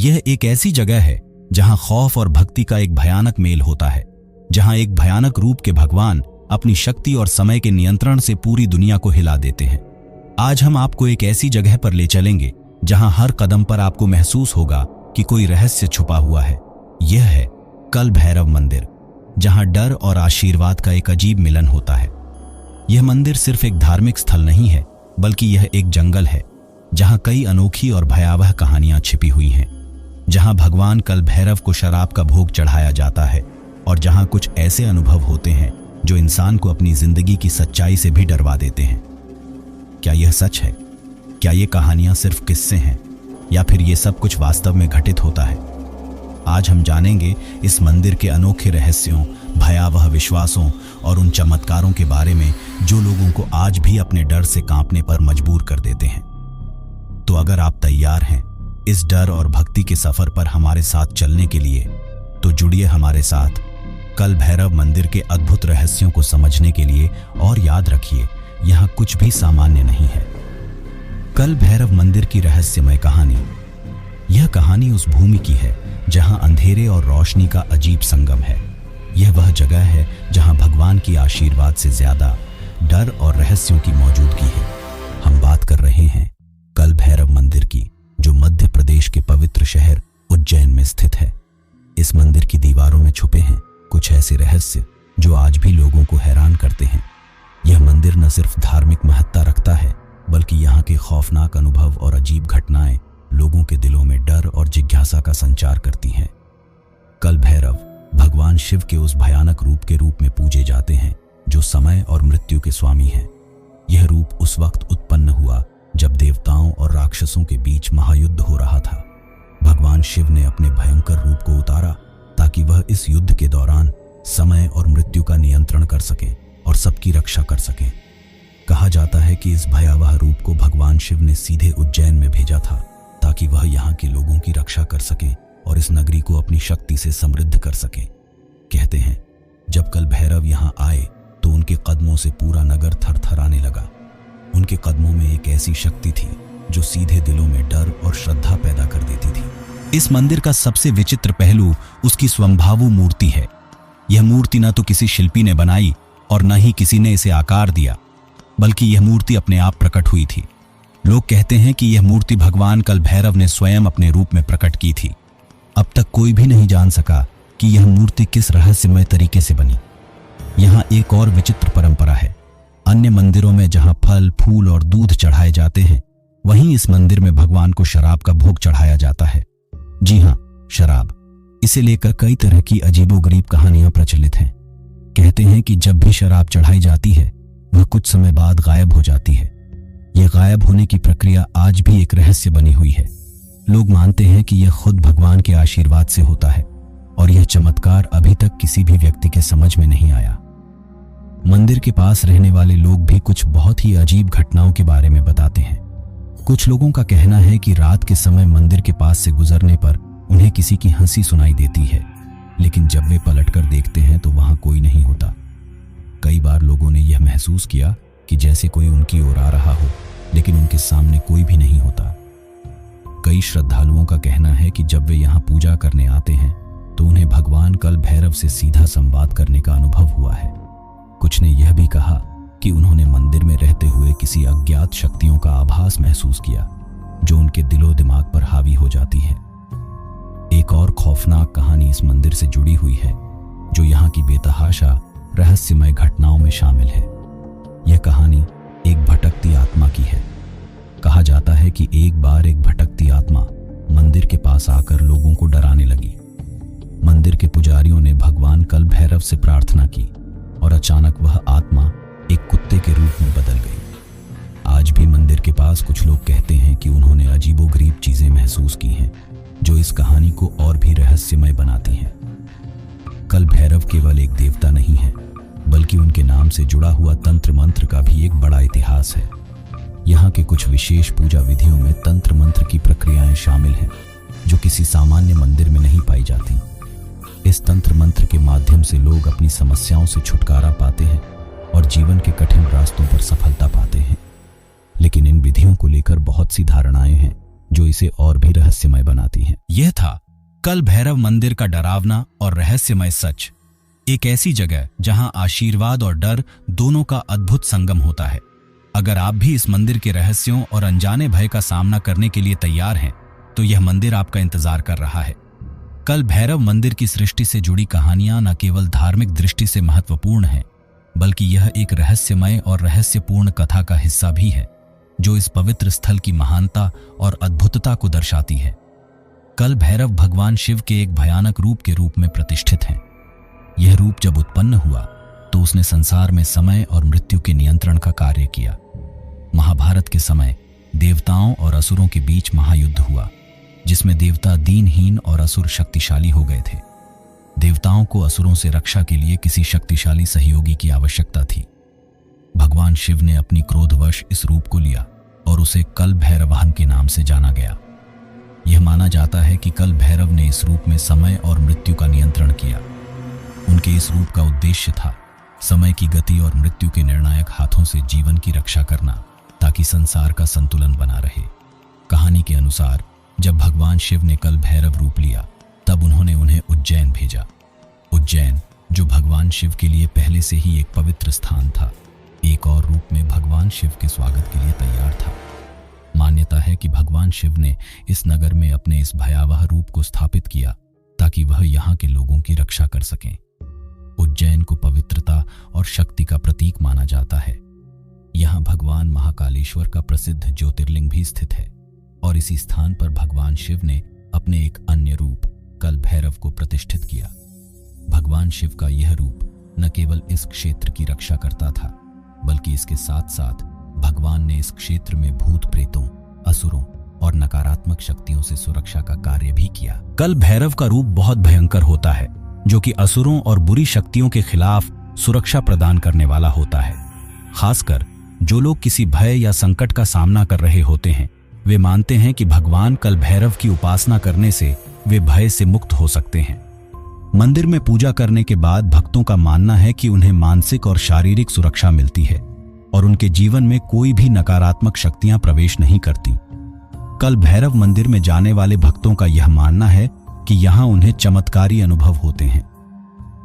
यह एक ऐसी जगह है जहां खौफ और भक्ति का एक भयानक मेल होता है, जहां एक भयानक रूप के भगवान अपनी शक्ति और समय के नियंत्रण से पूरी दुनिया को हिला देते हैं। आज हम आपको एक ऐसी जगह पर ले चलेंगे जहां हर कदम पर आपको महसूस होगा कि कोई रहस्य छुपा हुआ है। यह है कल भैरव मंदिर, जहां डर और आशीर्वाद का एक अजीब मिलन होता है। यह मंदिर सिर्फ एक धार्मिक स्थल नहीं है, बल्कि यह एक जंगल है जहां कई अनोखी और भयावह कहानियां छिपी हुई हैं, जहां भगवान कल भैरव को शराब का भोग चढ़ाया जाता है और जहां कुछ ऐसे अनुभव होते हैं जो इंसान को अपनी जिंदगी की सच्चाई से भी डरवा देते हैं। क्या यह सच है? क्या ये कहानियां सिर्फ किस्से हैं या फिर ये सब कुछ वास्तव में घटित होता है? आज हम जानेंगे इस मंदिर के अनोखे रहस्यों, भयावह विश्वासों और उन चमत्कारों के बारे में जो लोगों को आज भी अपने डर से कांपने पर मजबूर कर देते हैं। तो अगर आप तैयार हैं इस डर और भक्ति के सफर पर हमारे साथ चलने के लिए, तो जुड़िए हमारे साथ कल भैरव मंदिर के अद्भुत रहस्यों को समझने के लिए। और याद रखिए, यहाँ कुछ भी सामान्य नहीं है। कल भैरव मंदिर की रहस्यमय कहानी। यह कहानी उस भूमि की है जहां अंधेरे और रोशनी का अजीब संगम है। यह वह जगह है जहां भगवान की आशीर्वाद से ज्यादा डर और रहस्यों की मौजूदगी है। हम बात कर रहे हैं कल भैरव मंदिर की, जो मध्य प्रदेश के पवित्र शहर उज्जैन में स्थित है। इस मंदिर की दीवारों में छुपे हैं कुछ ऐसे रहस्य जो आज भी लोगों को हैरान करते हैं। यह मंदिर न सिर्फ धार्मिक महत्ता रखता है, बल्कि यहाँ के खौफनाक अनुभव और अजीब घटनाएं लोगों के दिलों में डर और जिज्ञासा का संचार करती हैं। कल भैरव भगवान शिव के उस भयानक रूप के रूप में पूजे जाते हैं जो समय और मृत्यु के स्वामी हैं। यह रूप उस वक्त उत्पन्न हुआ जब देवताओं और राक्षसों के बीच महायुद्ध हो रहा था। भगवान शिव ने अपने भयंकर रूप को उतारा ताकि वह इस युद्ध के दौरान समय और मृत्यु का नियंत्रण कर सकें और सबकी रक्षा कर सकें। कहा जाता है कि इस भयावह रूप को भगवान शिव ने सीधे उज्जैन में भेजा था ताकि वह यहाँ के लोगों की रक्षा कर सकें और इस नगरी को अपनी शक्ति से समृद्ध कर सकें। कहते हैं जब कल भैरव यहाँ आए तो उनके कदमों से पूरा नगर थरथराने लगा। उनके कदमों में एक ऐसी शक्ति थी जो सीधे दिलों में डर और श्रद्धा पैदा कर देती थी। इस मंदिर का सबसे विचित्र पहलू उसकी स्वयंभावू मूर्ति है। यह मूर्ति न तो किसी शिल्पी ने बनाई और न ही किसी ने इसे आकार दिया, बल्कि यह मूर्ति अपने आप प्रकट हुई थी। लोग कहते हैं कि यह मूर्ति भगवान कल भैरव ने स्वयं अपने रूप में प्रकट की थी। अब तक कोई भी नहीं जान सका कि यह मूर्ति किस रहस्यमय तरीके से बनी। यहाँ एक और विचित्र परंपरा है। अन्य मंदिरों में जहाँ फल, फूल और दूध चढ़ाए जाते हैं, वहीं इस मंदिर में भगवान को शराब का भोग चढ़ाया जाता है। जी हाँ, शराब। इसे लेकर कई तरह की अजीबोगरीब कहानियां प्रचलित हैं। कहते हैं कि जब भी शराब चढ़ाई जाती है, वह कुछ समय बाद गायब हो जाती है। यह गायब होने की प्रक्रिया आज भी एक रहस्य बनी हुई है। लोग मानते हैं कि यह खुद भगवान के आशीर्वाद से होता है और यह चमत्कार अभी तक किसी भी व्यक्ति के समझ में नहीं आया। मंदिर के पास रहने वाले लोग भी कुछ बहुत ही अजीब घटनाओं के बारे में बताते हैं। कुछ लोगों का कहना है कि रात के समय मंदिर के पास से गुजरने पर उन्हें किसी की हंसी सुनाई देती है, लेकिन जब वे पलटकर देखते हैं तो वहां कोई नहीं होता। कई बार लोगों ने यह महसूस किया कि जैसे कोई उनकी ओर आ रहा हो, लेकिन उनके सामने कोई भी नहीं होता। कई श्रद्धालुओं का कहना है कि जब वे यहाँ पूजा करने आते हैं तो उन्हें भगवान कल भैरव से सीधा संवाद करने का अनुभव हुआ है। कुछ ने यह भी कहा कि उन्होंने मंदिर में रहते हुए किसी अज्ञात शक्तियों का आभास महसूस किया जो उनके दिलो दिमाग पर हावी हो जाती है। एक और खौफनाक कहानी इस मंदिर से जुड़ी हुई है जो यहाँ की बेतहाशा रहस्यमय घटनाओं में शामिल है। यह कहानी एक भटकती आत्मा की है। कहा जाता है कि एक बार एक भटकती आत्मा मंदिर के पास आकर लोगों को डराने लगी। मंदिर के पुजारियों ने भगवान कल भैरव से प्रार्थना की और अचानक वह आत्मा एक कुत्ते के रूप में बदल गई। आज भी मंदिर के पास कुछ लोग कहते हैं कि उन्होंने अजीबोगरीब चीजें महसूस की हैं जो इस कहानी को और भी रहस्यमय बनाती हैं। कल भैरव केवल एक देवता नहीं है, बल्कि उनके नाम से जुड़ा हुआ तंत्र मंत्र का भी एक बड़ा इतिहास है। यहाँ के कुछ विशेष पूजा विधियों में तंत्र मंत्र की प्रक्रियाएं शामिल हैं जो किसी सामान्य मंदिर में नहीं पाई जाती। इस तंत्र मंत्र के माध्यम से लोग अपनी समस्याओं से छुटकारा पाते हैं और जीवन के कठिन रास्तों पर सफलता पाते हैं। लेकिन इन विधियों को लेकर बहुत सी धारणाएं हैं जो इसे और भी रहस्यमय बनाती हैं। यह था कल भैरव मंदिर का डरावना और रहस्यमय सच। एक ऐसी जगह जहां आशीर्वाद और डर दोनों का अद्भुत संगम होता है। अगर आप भी इस मंदिर के रहस्यों और अनजाने भय का सामना करने के लिए तैयार हैं, तो यह मंदिर आपका इंतजार कर रहा है। कल भैरव मंदिर की सृष्टि से जुड़ी कहानियां न केवल धार्मिक दृष्टि से महत्वपूर्ण हैं, बल्कि यह एक रहस्यमय और रहस्यपूर्ण कथा का हिस्सा भी है, जो इस पवित्र स्थल की महानता और अद्भुतता को दर्शाती है। कल भैरव भगवान शिव के एक भयानक रूप के रूप में प्रतिष्ठित हैं। यह रूप जब उत्पन्न हुआ तो उसने संसार में समय और मृत्यु के नियंत्रण का कार्य किया। महाभारत के समय देवताओं और असुरों के बीच महायुद्ध हुआ, जिसमें देवता दीनहीन और असुर शक्तिशाली हो गए थे। देवताओं को असुरों से रक्षा के लिए किसी शक्तिशाली सहयोगी की आवश्यकता थी। भगवान शिव ने अपनी क्रोधवश इस रूप को लिया और उसे कल भैरवाहन के नाम से जाना गया। यह माना जाता है कि कल भैरव ने इस रूप में समय और मृत्यु का नियंत्रण किया। उनके इस रूप का उद्देश्य था समय की गति और मृत्यु के निर्णायक हाथों से जीवन की रक्षा करना, ताकि संसार का संतुलन बना रहे। कहानी के अनुसार जब भगवान शिव ने कल भैरव रूप लिया, तब उन्होंने उन्हें उज्जैन भेजा। उज्जैन, जो भगवान शिव के लिए पहले से ही एक पवित्र स्थान था, एक और रूप में भगवान शिव के स्वागत के लिए तैयार था। मान्यता है कि भगवान शिव ने इस नगर में अपने इस भयावह रूप को स्थापित किया, ताकि वह यहाँ के लोगों की रक्षा कर सकें। उज्जैन को पवित्रता और शक्ति का प्रतीक माना जाता है। यहाँ भगवान महाकालेश्वर का प्रसिद्ध ज्योतिर्लिंग भी स्थित है, और इसी स्थान पर भगवान शिव ने अपने एक अन्य रूप कल भैरव को प्रतिष्ठित किया। भगवान शिव का यह रूप न केवल इस क्षेत्र की रक्षा करता था, बल्कि इसके साथ साथ भगवान ने इस क्षेत्र में भूत प्रेतों, असुरों और नकारात्मक शक्तियों से सुरक्षा का कार्य भी किया। कल भैरव का रूप बहुत भयंकर होता है, जो कि असुरों और बुरी शक्तियों के खिलाफ सुरक्षा प्रदान करने वाला होता है। खासकर जो लोग किसी भय या संकट का सामना कर रहे होते हैं, वे मानते हैं कि भगवान कल भैरव की उपासना करने से वे भय से मुक्त हो सकते हैं। मंदिर में पूजा करने के बाद भक्तों का मानना है कि उन्हें मानसिक और शारीरिक सुरक्षा मिलती है और उनके जीवन में कोई भी नकारात्मक शक्तियां प्रवेश नहीं करती। कल भैरव मंदिर में जाने वाले भक्तों का यह मानना है कि यहां उन्हें चमत्कारी अनुभव होते हैं।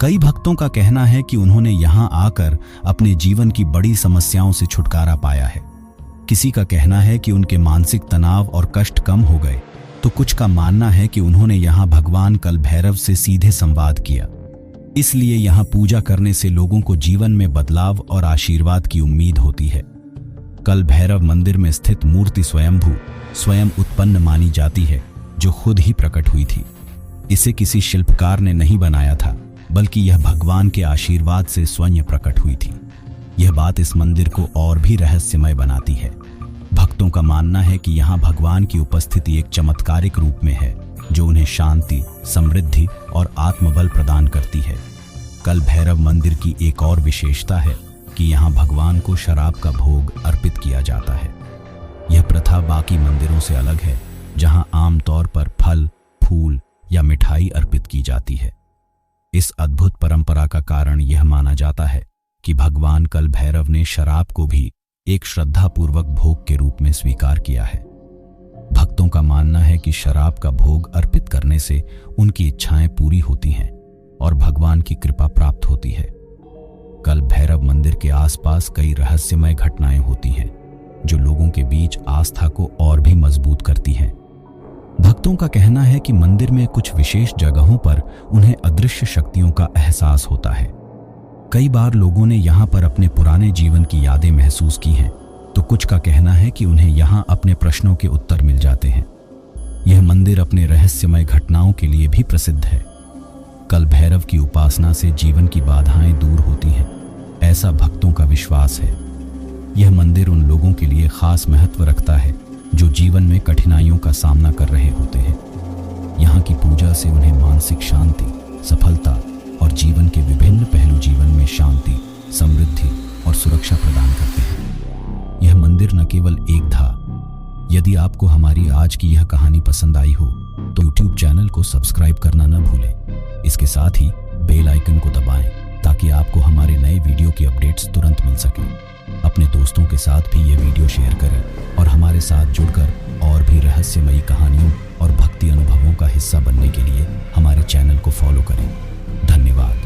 कई भक्तों का कहना है कि उन्होंने यहां आकर अपने जीवन की बड़ी समस्याओं से छुटकारा पाया है। किसी का कहना है कि उनके मानसिक तनाव और कष्ट कम हो गए, तो कुछ का मानना है कि उन्होंने यहां भगवान कल भैरव से सीधे संवाद किया। इसलिए यहां पूजा करने से लोगों को जीवन में बदलाव और आशीर्वाद की उम्मीद होती है। कल भैरव मंदिर में स्थित मूर्ति स्वयं उत्पन्न मानी जाती है, जो खुद ही प्रकट हुई थी। इसे किसी शिल्पकार ने नहीं बनाया था, बल्कि यह भगवान के आशीर्वाद से स्वयं प्रकट हुई थी। यह बात इस मंदिर को और भी रहस्यमय बनाती है। भक्तों का मानना है कि यहाँ भगवान की उपस्थिति एक चमत्कारिक रूप में है, जो उन्हें शांति, समृद्धि और आत्मबल प्रदान करती है। कल भैरव मंदिर की एक और विशेषता है कि यहाँ भगवान को शराब का भोग अर्पित किया जाता है। यह प्रथा बाकी मंदिरों से अलग है, जहाँ आमतौर पर फल, फूल या मिठाई अर्पित की जाती है। इस अद्भुत परंपरा का कारण यह माना जाता है कि भगवान कल भैरव ने शराब को भी एक श्रद्धापूर्वक भोग के रूप में स्वीकार किया है। भक्तों का मानना है कि शराब का भोग अर्पित करने से उनकी इच्छाएं पूरी होती हैं और भगवान की कृपा प्राप्त होती है। कल भैरव मंदिर के आसपास कई रहस्यमय घटनाएं होती हैं, जो लोगों के बीच आस्था को और भी मजबूत करती हैं। भक्तों का कहना है कि मंदिर में कुछ विशेष जगहों पर उन्हें अदृश्य शक्तियों का एहसास होता है। कई बार लोगों ने यहाँ पर अपने पुराने जीवन की यादें महसूस की हैं, तो कुछ का कहना है कि उन्हें यहाँ अपने प्रश्नों के उत्तर मिल जाते हैं। यह मंदिर अपने रहस्यमय घटनाओं के लिए भी प्रसिद्ध है। कल भैरव की उपासना से जीवन की बाधाएं दूर होती हैं, ऐसा भक्तों का विश्वास है। यह मंदिर उन लोगों के लिए खास महत्व रखता है जो जीवन में कठिनाइयों का सामना कर रहे होते हैं। यहाँ की पूजा से उन्हें मानसिक शांति, सफलता और जीवन के विभिन्न पहलू जीवन में शांति, समृद्धि और सुरक्षा प्रदान करते हैं। यह मंदिर न केवल एक था। यदि आपको हमारी आज की यह कहानी पसंद आई हो तो YouTube चैनल को सब्सक्राइब करना न भूलें। इसके साथ ही बेल आइकन को दबाएं, ताकि आपको हमारे नए वीडियो की अपडेट्स तुरंत मिल सकें। अपने दोस्तों के साथ भी ये वीडियो शेयर करें और हमारे साथ जुड़कर और भी रहस्यमयी कहानियों और भक्ति अनुभवों का हिस्सा बनने के लिए हमारे चैनल को फॉलो करें। धन्यवाद।